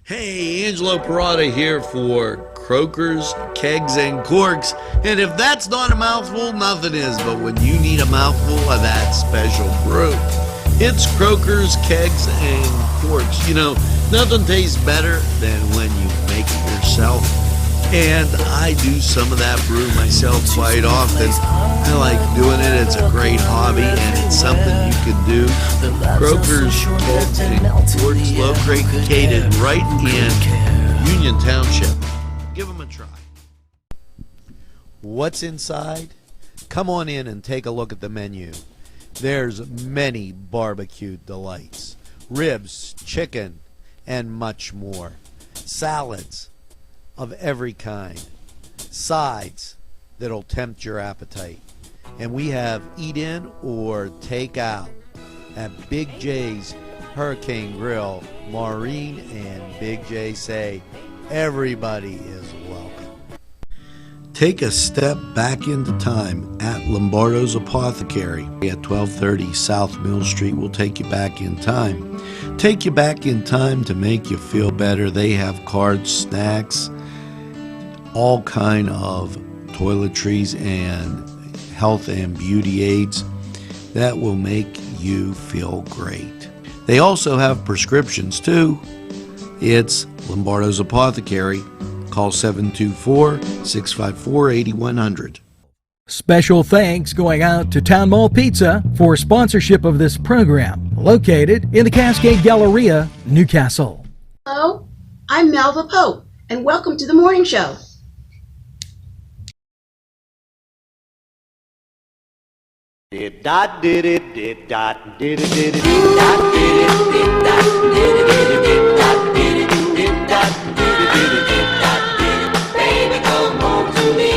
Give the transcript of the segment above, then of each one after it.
Hey, Angelo Parada here for Croakers, Kegs, and Corks. And if that's not a mouthful, nothing is. But when you need a mouthful of that special brew, it's Croakers, Kegs, and Corks. You know, nothing tastes better than when you make it yourself. And I do some of that brew myself quite often. I like doing it. It's a great hobby, and it's something you can do. Croakers, Kegs, and Corks, located right in Union Township. Give them a try. What's inside? Come on in and take a look at the menu. There's many barbecue delights. Ribs, chicken, and much more. Salads of every kind. Sides that'll tempt your appetite. And we have eat in or take out at Big J's Hurricane Grill. Maureen and Big J say everybody is welcome. Take a step back into time at Lombardo's Apothecary at 1230 South Mill Street. Will take you back in time. Take you back in time to make you feel better. They have cards, snacks, all kind of toiletries and health and beauty aids that will make you feel great. They also have prescriptions too. It's Lombardo's Apothecary. Call 724-654-8100. Special thanks going out to Town Mall Pizza for sponsorship of this program, located in the Cascade Galleria, Newcastle. Hello, I'm Melva Pope, and welcome to the morning show. Did dot did it did dot did it did it did dot did it did dot did it did it did dot did it did dot did it did it did dot did it. Baby, come home to me.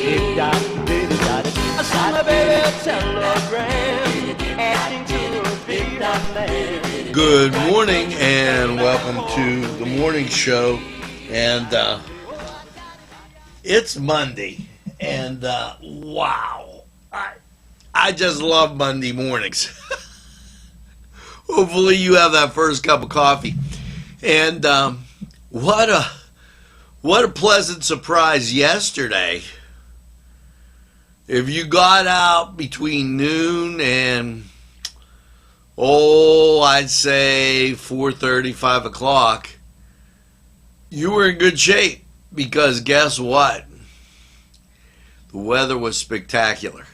Did dot did it dot it. I saw my baby a telegram asking to be that man. Good morning and welcome to the morning show. And it's Monday. And wow. I just love Monday mornings. Hopefully you have that first cup of coffee. And what a pleasant surprise yesterday. If you got out between noon and I'd say 4:30, 5 o'clock, you were in good shape, because guess what? The weather was spectacular.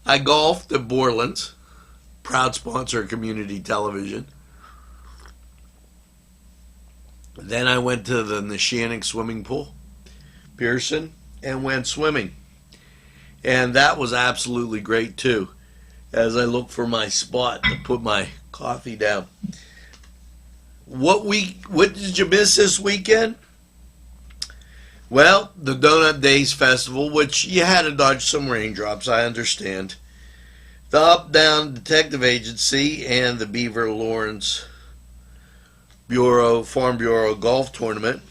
I golfed at Borland's, proud sponsor of community television. Then I went to the Neshannock swimming pool, Pearson, and went swimming. And that was absolutely great too, as I look for my spot to put my coffee down. What did you miss this weekend? Well, the Donut Days Festival, which you had to dodge some raindrops, I understand. The Up Down Detective Agency and the Beaver Lawrence Farm Bureau Golf Tournament.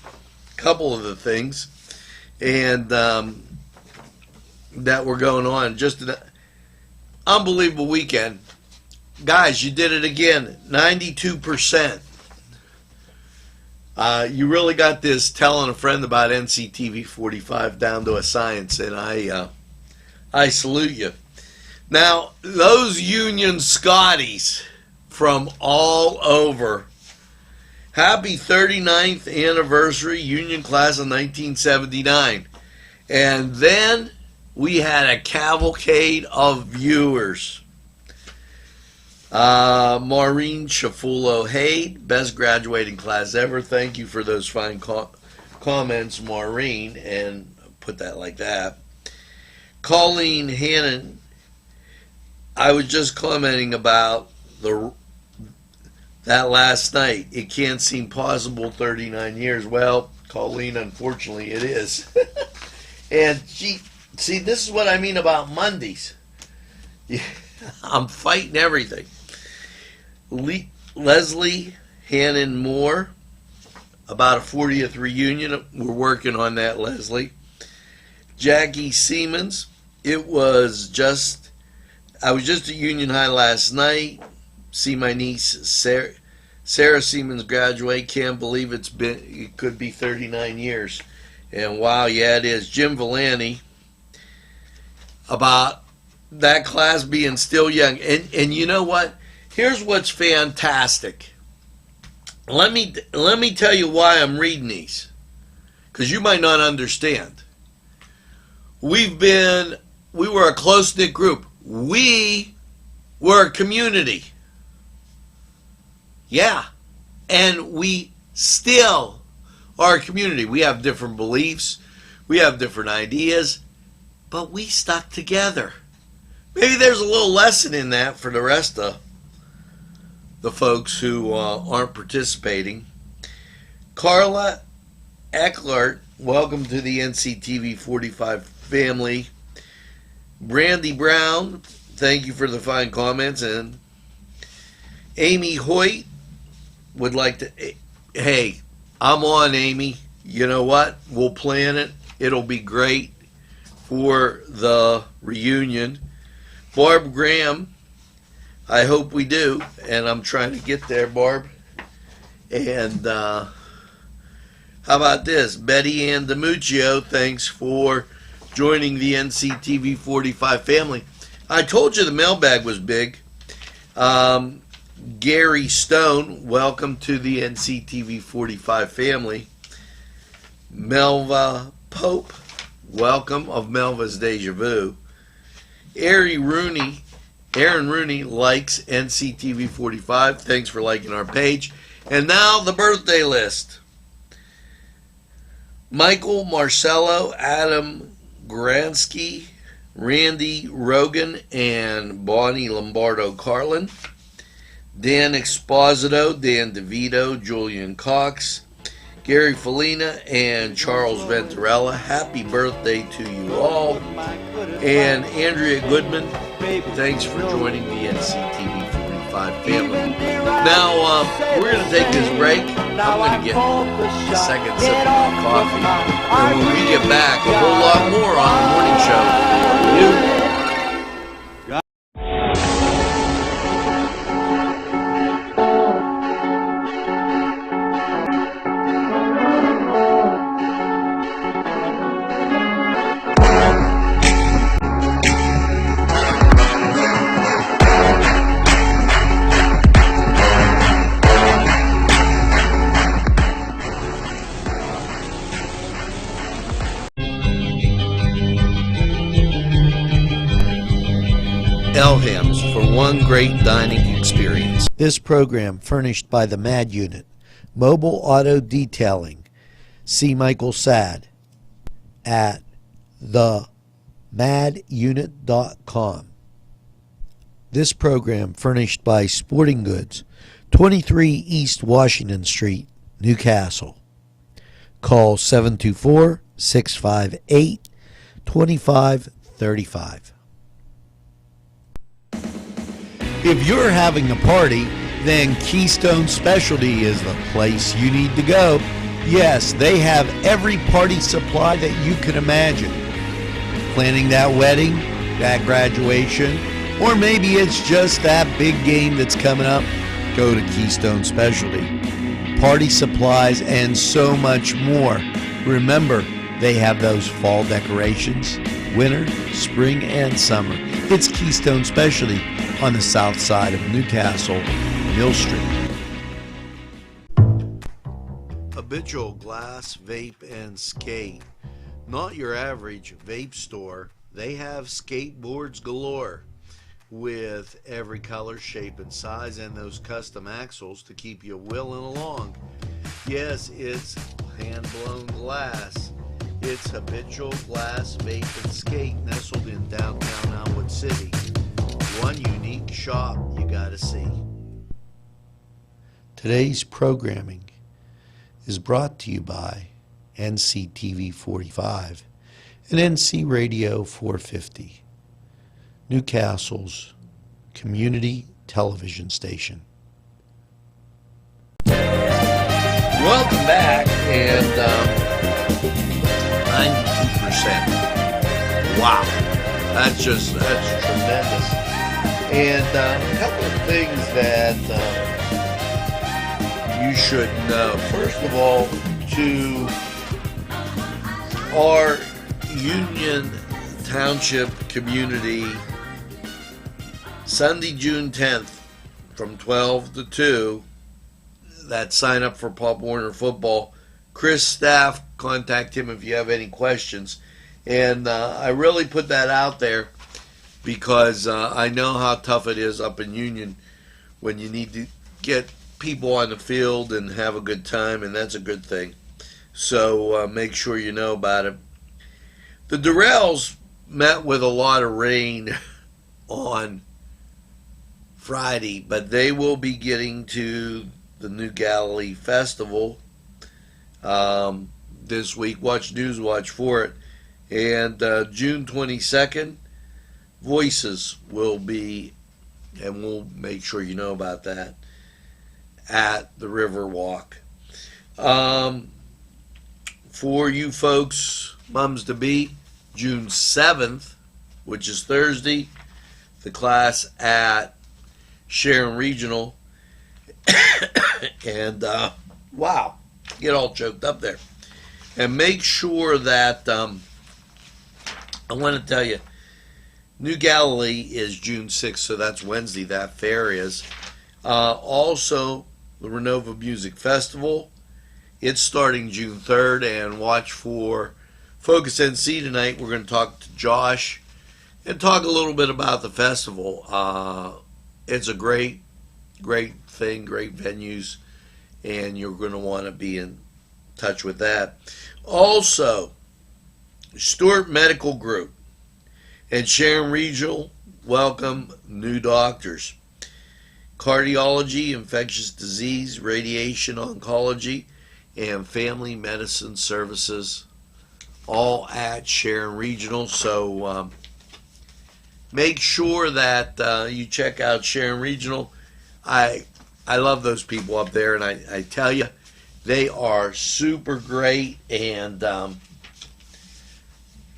A couple of the things. And that were going on. Just an unbelievable weekend. Guys, you did it again. 92%. You really got this telling a friend about NCTV45 down to a science, and I salute you. Now, those Union Scotties from all over, happy 39th anniversary, Union class of 1979. And then we had a cavalcade of viewers. Maureen Chafulo-Haid, best graduating class ever. Thank you for those fine comments, Maureen, and put that like that. Colleen Hannon, I was just commenting about that last night. It can't seem possible, 39 years. Well, Colleen, unfortunately it is. And see, this is what I mean about Mondays. I'm fighting everything. Leslie Hannon Moore, about a 40th reunion. We're working on that, Leslie. Jackie Siemens, I was just at Union High last night. See my niece Sarah Siemens graduate. Can't believe it could be 39 years. And wow, yeah, it is. Jim Villani, about that class being still young. And you know what? Here's what's fantastic. Let me tell you why I'm reading these, because you might not understand. We were a close-knit group. We were a community. Yeah. And we still are a community. We have different beliefs. We have different ideas. But we stuck together. Maybe there's a little lesson in that for the rest of the folks who aren't participating. Carla Ecklert, welcome to the NCTV45 family. Brandy Brown, thank you for the fine comments. And Amy Hoyt would like to, hey, I'm on, Amy. You know what? We'll plan it. It'll be great for the reunion. Barb Graham, I hope we do, and I'm trying to get there, Barb. And how about this? Betty Ann DiMuccio, thanks for joining the NCTV45 family. I told you the mailbag was big. Gary Stone, welcome to the NCTV45 family. Melva Pope, welcome, of Melva's Deja Vu. Aaron Rooney likes NCTV45. Thanks for liking our page. And now the birthday list. Michael Marcello, Adam Gransky, Randy Rogan, and Bonnie Lombardo Carlin. Dan Exposito, Dan DeVito, Julian Cox, Gary Felina, and Charles Venturella. Happy birthday to you all. And Andrea Goodman, thanks for joining the NCTV45 family. Now, we're going to take this break. I'm going to get a second sip of my coffee. And when we get back, a whole lot more on the morning show for you. Elham's for one great dining experience. This program furnished by the Mad Unit, Mobile Auto Detailing. See Michael Sad at themadunit.com. This program furnished by Sporting Goods, 23 East Washington Street, Newcastle. Call 724-658-2535. If you're having a party, then Keystone Specialty is the place you need to go. Yes, they have every party supply that you can imagine. Planning that wedding, that graduation, or maybe it's just that big game that's coming up, go to Keystone Specialty. Party supplies and so much more. Remember, they have those fall decorations, winter, spring, and summer. It's Keystone Specialty on the south side of Newcastle, Mill Street. Habitual Glass, Vape, and Skate. Not your average vape store. They have skateboards galore with every color, shape, and size, and those custom axles to keep you wheeling along. Yes, it's hand-blown glass. It's Habitual Glass, Vape, and Skate, nestled in downtown Elmwood City. One unique shop you gotta see. Today's programming is brought to you by NCTV45 and NC Radio 450, Newcastle's community television station. Welcome back, and 92%. Wow, that's tremendous. And a couple of things that you should know. First of all, to our Union Township community, Sunday, June 10th, from 12 to 2, that sign up for Pop Warner football. Chris Staff, contact him if you have any questions. And I really put that out there because I know how tough it is up in Union when you need to get people on the field and have a good time, and that's a good thing. So make sure you know about it. The Durrells met with a lot of rain on Friday, but they will be getting to the New Galilee Festival this week. Watch Newswatch for it. And June 22nd, Voices will be, and we'll make sure you know about that, at the Riverwalk. For you folks, mums-to-be, June 7th, which is Thursday, the class at Sharon Regional. And, wow, get all choked up there. And make sure that, I want to tell you, New Galilee is June 6th, so that's Wednesday, that fair is. Also, the Renova Music Festival, it's starting June 3rd, and watch for Focus NC tonight. We're going to talk to Josh and talk a little bit about the festival. It's a great thing, great venues, and you're going to want to be in touch with that. Also, Stewart Medical Group and Sharon Regional welcome new doctors. Cardiology, infectious disease, radiation oncology, and family medicine services, all at Sharon Regional. So make sure that you check out Sharon Regional. I love those people up there, and I tell you, they are super great, and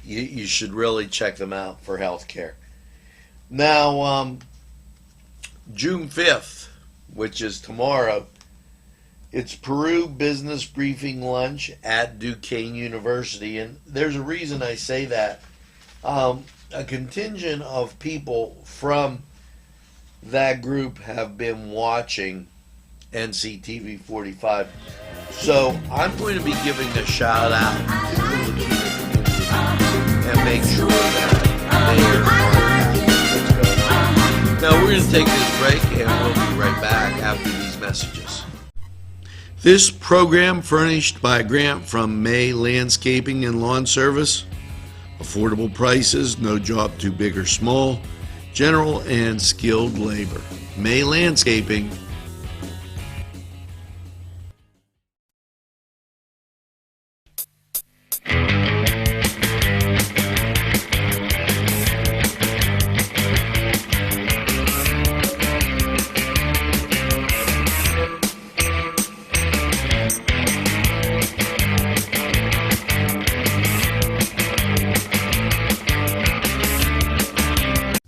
you should really check them out for health care. Now, June 5th, which is tomorrow, it's Peru Business Briefing Lunch at Duquesne University. And there's a reason I say that. A contingent of people from that group have been watching NCTV45. So I'm going to be giving a shout out to the Latino community and make sure that they are on what's going on. Now we're going to take this break, and we'll be right back after these messages. This program furnished by a grant from May Landscaping and Lawn Service. Affordable prices, no job too big or small, general and skilled labor. May Landscaping.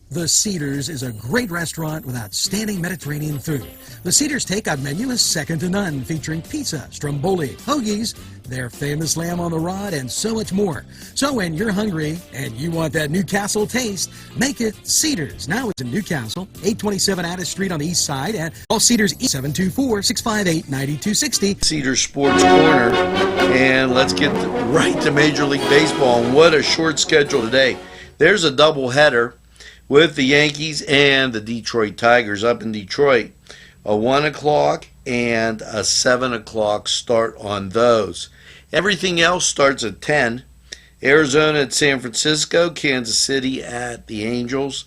The Cedars is a great restaurant with outstanding Mediterranean food. The Cedars takeout menu is second to none, featuring pizza, stromboli, hoagies, their famous lamb on the rod, and so much more. So when you're hungry and you want that Newcastle taste, make it Cedars. Now it's in Newcastle, 827 Addis Street on the east side, and all Cedars 724-658-9260. Cedar Sports Corner, and let's get right to Major League Baseball. And what a short schedule today. There's a doubleheader with the Yankees and the Detroit Tigers up in Detroit. A 1 o'clock and a 7 o'clock start on those. Everything else starts at 10. Arizona at San Francisco, Kansas City at the Angels,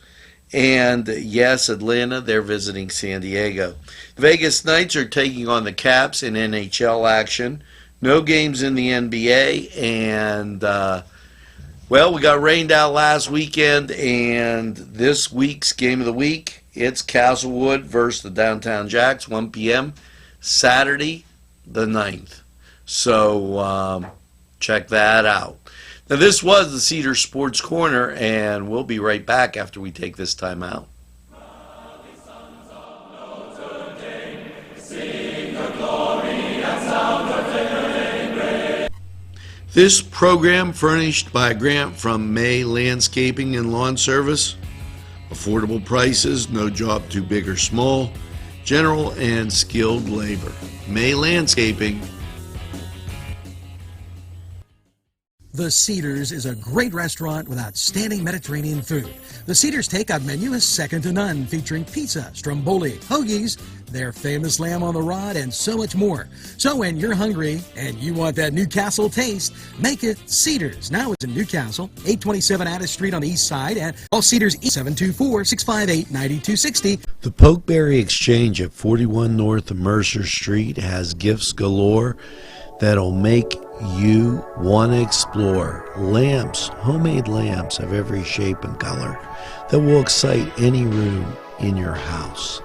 and yes, Atlanta, they're visiting San Diego. The Vegas Knights are taking on the Caps in NHL action. No games in the NBA, and well, we got rained out last weekend, and this week's game of the week, it's Castlewood versus the Downtown Jacks, 1 p.m., Saturday the 9th. So check that out. Now, this was the Cedar Sports Corner, and we'll be right back after we take this time out. Sing the glory This program furnished by a grant from May Landscaping and Lawn Service. Affordable prices, no job too big or small. General and skilled labor. May Landscaping. The Cedars is a great restaurant with outstanding Mediterranean food. The Cedars takeout menu is second to none, featuring pizza, stromboli, hoagies, their famous lamb on the rod, and so much more. So when you're hungry and you want that Newcastle taste, make it Cedars. Now it's in Newcastle, 827 Addis Street on the east side, and all Cedars 724-658-9260. The Pokeberry Exchange at 41 North Mercer Street has gifts galore that'll make you want to explore. Lamps, homemade lamps of every shape and color that will excite any room in your house.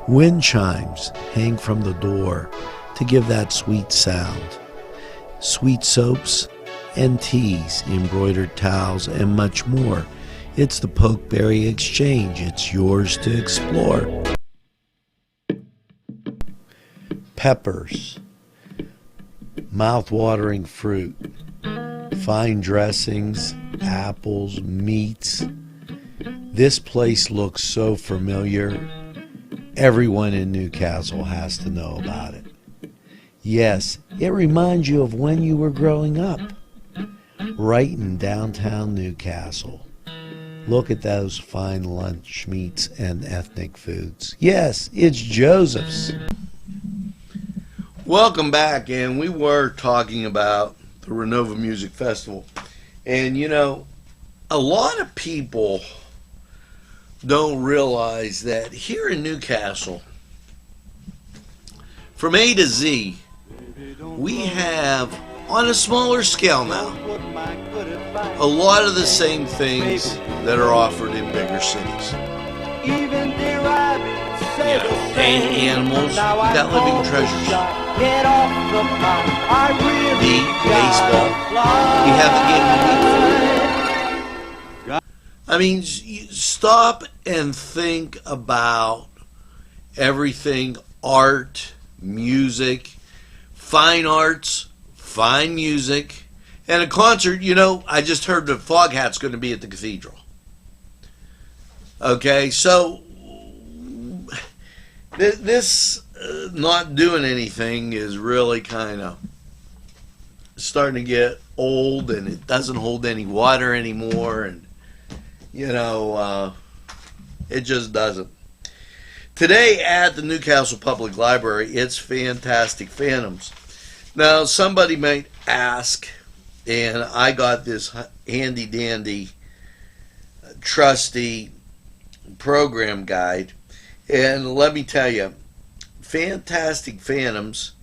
Wind chimes hang from the door to give that sweet sound. Sweet soaps and teas, embroidered towels, and much more. It's the Pokeberry Exchange. It's yours to explore. Peppers, mouth-watering fruit, fine dressings, apples, meats. This place looks so familiar. Everyone in Newcastle has to know about it. Yes, it reminds you of when you were growing up, right in downtown Newcastle. Look at those fine lunch meats and ethnic foods. Yes, it's Joseph's. Welcome back, and we were talking about the Renova Music Festival. And you know, a lot of people don't realize that here in Newcastle, from A to Z, we have, on a smaller scale now, a lot of the same things that are offered in bigger cities. You know, animals, we got living treasures. The baseball, we have the game of league. I mean, stop and think about everything: art, music, fine arts, fine music, and a concert. You know, I just heard that Foghat's going to be at the cathedral. Okay, so this not doing anything is really kind of starting to get old, and it doesn't hold any water anymore, and you know, it just doesn't. Today at the Newcastle Public Library, it's Fantastic Phantoms. Now, somebody might ask, and I got this handy-dandy, trusty program guide, and let me tell you, Fantastic Phantoms,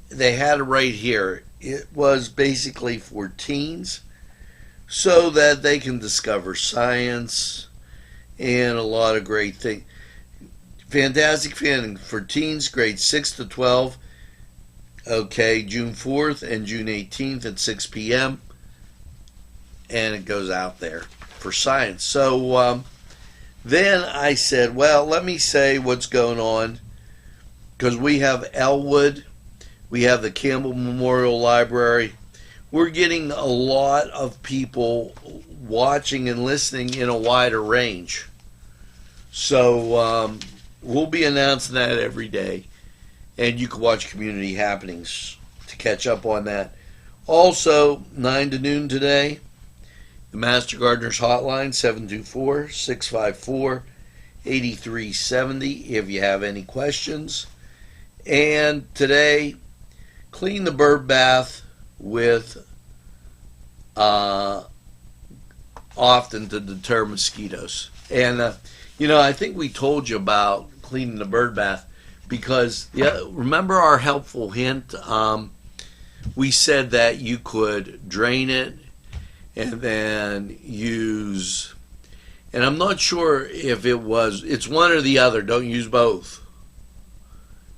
they had it right here. It was basically for teens, so that they can discover science and a lot of great things. Fantastic Phantom for teens, grades 6 to 12. Okay, June 4th and June 18th at 6 p.m. And it goes out there for science. So then I said, well, let me say what's going on, because we have Elwood, we have the Campbell Memorial Library. We're getting a lot of people watching and listening in a wider range. So we'll be announcing that every day. And you can watch Community Happenings to catch up on that. Also, 9 to noon today, the Master Gardener's Hotline, 724-654-8370 if you have any questions. And today, clean the bird bath with often to deter mosquitoes. And you know, I think we told you about cleaning the bird bath because, yeah, remember our helpful hint? We said that you could drain it and then use, and I'm not sure if it's one or the other, don't use both.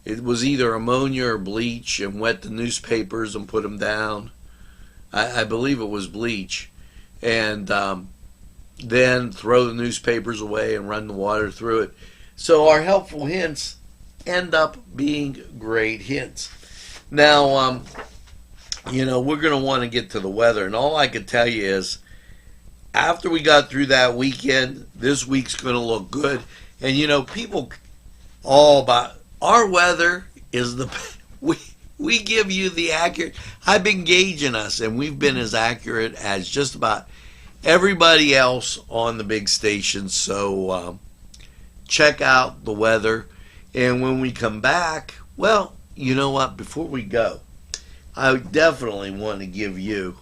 It was either ammonia or bleach, and wet the newspapers and put them down. I believe it was bleach. And then throw the newspapers away and run the water through it. So our helpful hints end up being great hints. Now, we're going to want to get to the weather. And all I can tell you is, after we got through that weekend, this week's going to look good. And, people all about our weather is we give you the accurate. I've been gauging us, and we've been as accurate as just about everybody else on the big stations. So check out the weather. And when we come back, well, you know what? Before we go, I definitely want to give you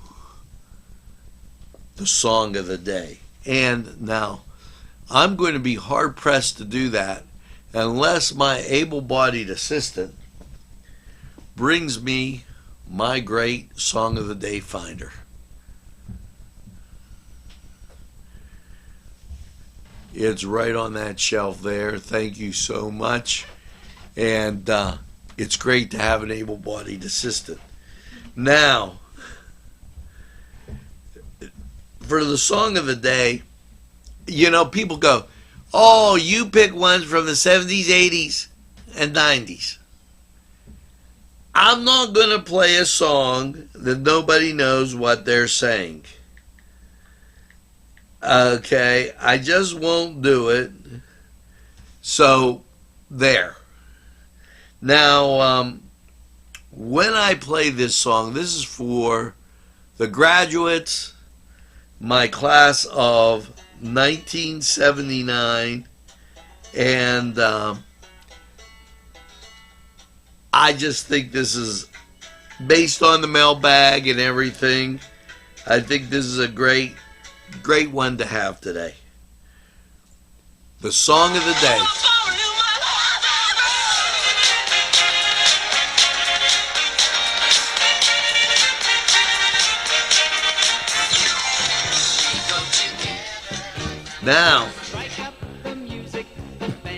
the song of the day. And now, I'm going to be hard-pressed to do that unless my able-bodied assistant brings me my great Song of the Day finder. It's right on that shelf there. Thank you so much. And it's great to have an able-bodied assistant. Now, for the Song of the Day, people go, oh, you pick ones from the 70s, 80s, and 90s. I'm not going to play a song that nobody knows what they're saying. Okay, I just won't do it. So, there. Now, when I play this song, this is for the graduates, my class of 1979, and I just think this is, based on the mailbag and everything, I think this is a great one to have today. The Song of the Day. Now,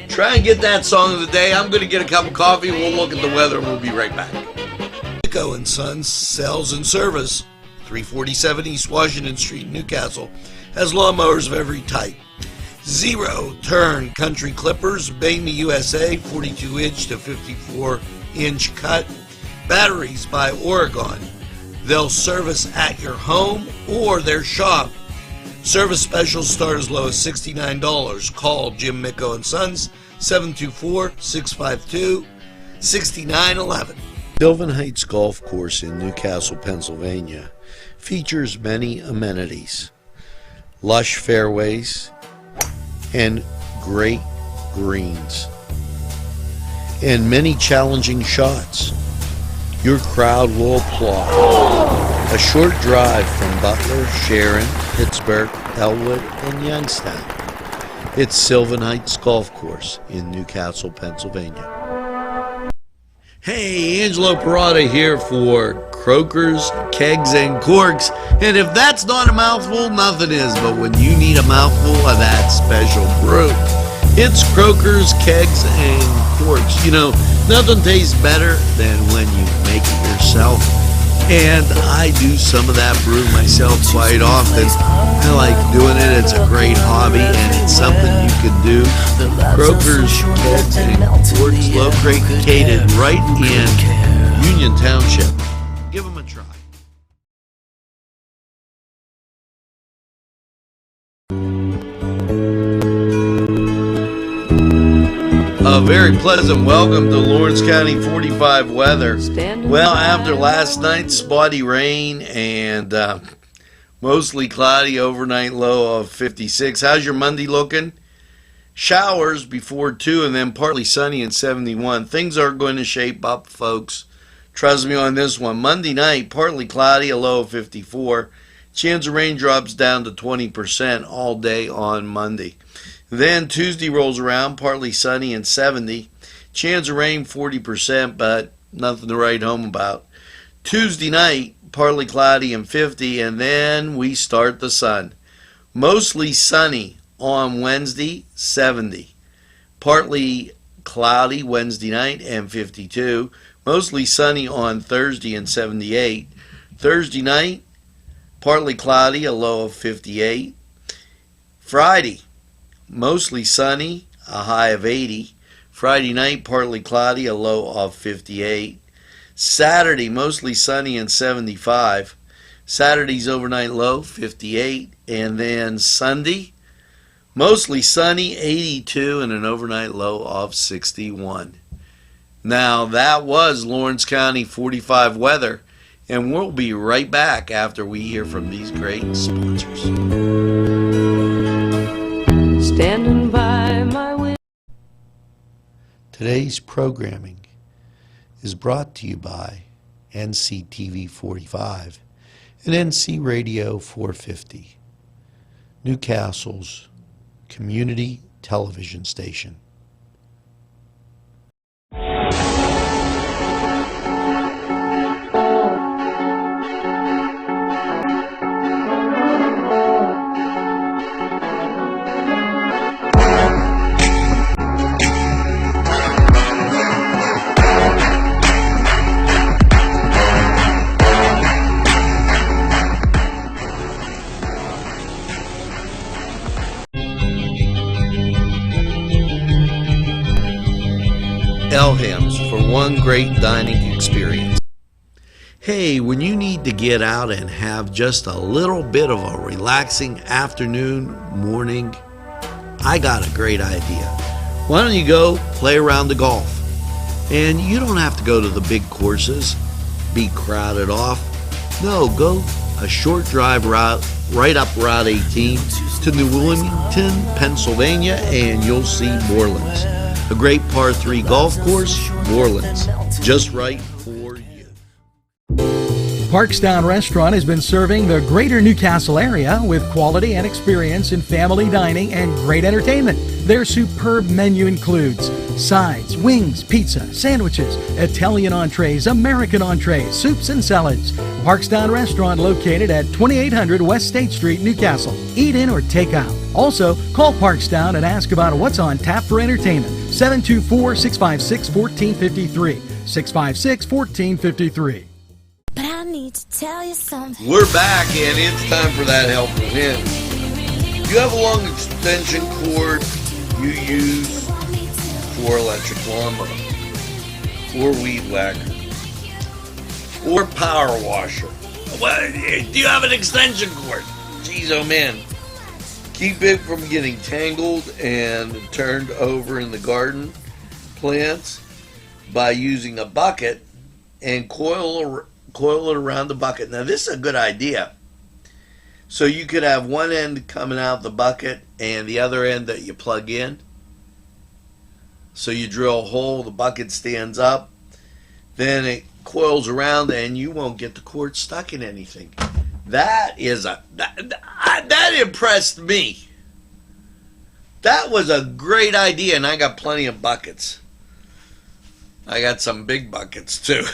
try and get that Song of the Day. I'm going to get a cup of coffee. We'll look at the weather and we'll be right back. Nico & Sons Sales and Service, 347 East Washington Street, Newcastle, has lawnmowers of every type. Zero-turn country clippers, Bangme USA, 42-inch to 54-inch cut. Batteries by Oregon. They'll service at your home or their shop. Service specials start as low as $69. Call Jim Micco & Sons, 724-652-6911. Sylvan Heights Golf Course in Newcastle, Pennsylvania features many amenities, lush fairways, and great greens, and many challenging shots. Your crowd will applaud. A short drive from Butler, Sharon, Pittsburgh, Elwood, and Youngstown. It's Sylvan Heights Golf Course in Newcastle, Pennsylvania. Hey, Angelo Parada here for Croakers, Kegs, and Corks. And if that's not a mouthful, nothing is. But when you need a mouthful of that special brew, it's Croakers, Kegs, and Corks. Nothing tastes better than when you make it yourself. And I do some of that brew myself quite often. I like doing it. It's a great hobby, and it's something you can do. Croakers, Kegs, and Corks, located right in Union Township. Give them a try. A very pleasant welcome to Lawrence County 45 weather. Well, after last night's spotty rain and mostly cloudy, overnight low of 56. How's your Monday looking? Showers before 2 and then partly sunny and 71. Things are going to shape up, folks. Trust me on this one. Monday night, partly cloudy, a low of 54. Chance of raindrops down to 20% all day on Monday. Then Tuesday rolls around, partly sunny and 70. Chance of rain 40%, but nothing to write home about. Tuesday night, partly cloudy and 50, and then we start the sun. Mostly sunny on Wednesday, 70. Partly cloudy Wednesday night and 52. Mostly sunny on Thursday and 78. Thursday night, partly cloudy, a low of 58. Friday, mostly sunny, a high of 80. Friday night, partly cloudy, a low of 58. Saturday, mostly sunny and 75. Saturday's overnight low, 58. And then Sunday, mostly sunny, 82, and an overnight low of 61. Now, that was Lawrence County 45 weather, and we'll be right back after we hear from these great sponsors. Standing by my window. Today's programming is brought to you by NCTV45 and NC Radio 450, Newcastle's community television station. Elham's for one great dining experience. Hey, when you need to get out and have just a little bit of a relaxing afternoon, morning, I got a great idea. Why don't you go play around the golf? And you don't have to go to the big courses, be crowded off. No, go a short drive route right up Route 18 to New Wilmington, Pennsylvania, and you'll see Morelands. A great par 3 golf course, Morelands, just right for you. Parkstown Restaurant has been serving the greater Newcastle area with quality and experience in family dining and great entertainment. Their superb menu includes sides, wings, pizza, sandwiches, Italian entrees, American entrees, soups and salads. Parkstown Restaurant located at 2800 West State Street, Newcastle. Eat in or take out. Also, call Parkstown and ask about what's on tap for entertainment. 724-656-1453. 656-1453. But I need to tell you something. We're back, and it's time for that helpful hint. You have a long extension cord you use for electric lawnmower, or weed whacker, or power washer. Well, do you have an extension cord? Jeez, oh man. Keep it from getting tangled and turned over in the garden plants by using a bucket and coil it around the bucket. Now, this is a good idea. So you could have one end coming out the bucket and the other end that you plug in. So you drill a hole, the bucket stands up, then it coils around and you won't get the cord stuck in anything. That impressed me. That was a great idea, and I got plenty of buckets. I got some big buckets too,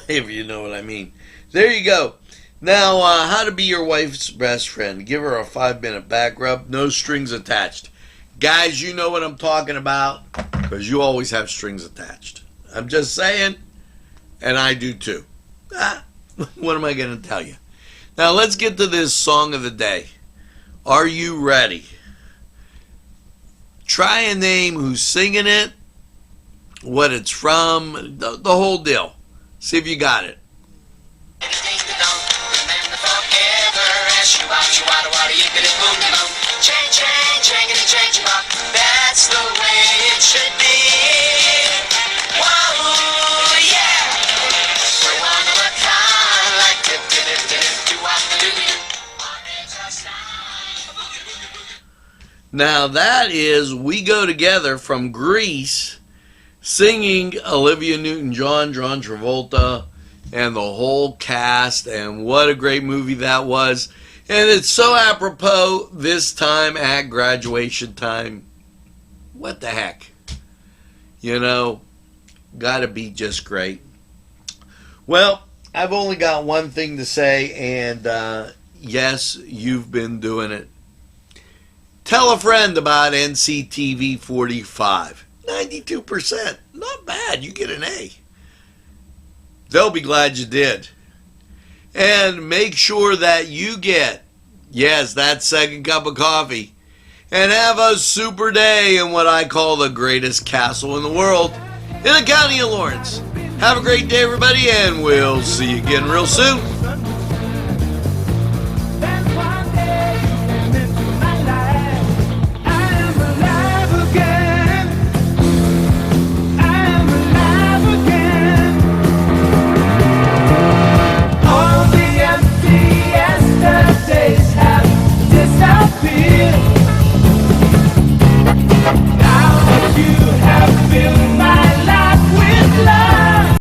if you know what I mean. There you go. Now, how to be your wife's best friend. Give her a 5-minute back rub, no strings attached. Guys, you know what I'm talking about, because you always have strings attached. I'm just saying, and I do too. What am I going to tell you? Now, let's get to this song of the day. Are you ready? Try and name who's singing it, what it's from, the whole deal. See if you got it. That's the way it should be. Whoa, yeah. We're one of a kind, like Now that is We Go Together from Grease, singing Olivia Newton-John, John Travolta, and the whole cast, and what a great movie that was. And it's so apropos this time at graduation time. What the heck? You know, gotta be just great. Well, I've only got one thing to say, and yes, you've been doing it. Tell a friend about NCTV45. 92%. Not bad. You get an A. They'll be glad you did. And make sure that you get, yes, that second cup of coffee. And have a super day in what I call the greatest castle in the world, in the county of Lawrence. Have a great day, everybody, and we'll see you again real soon.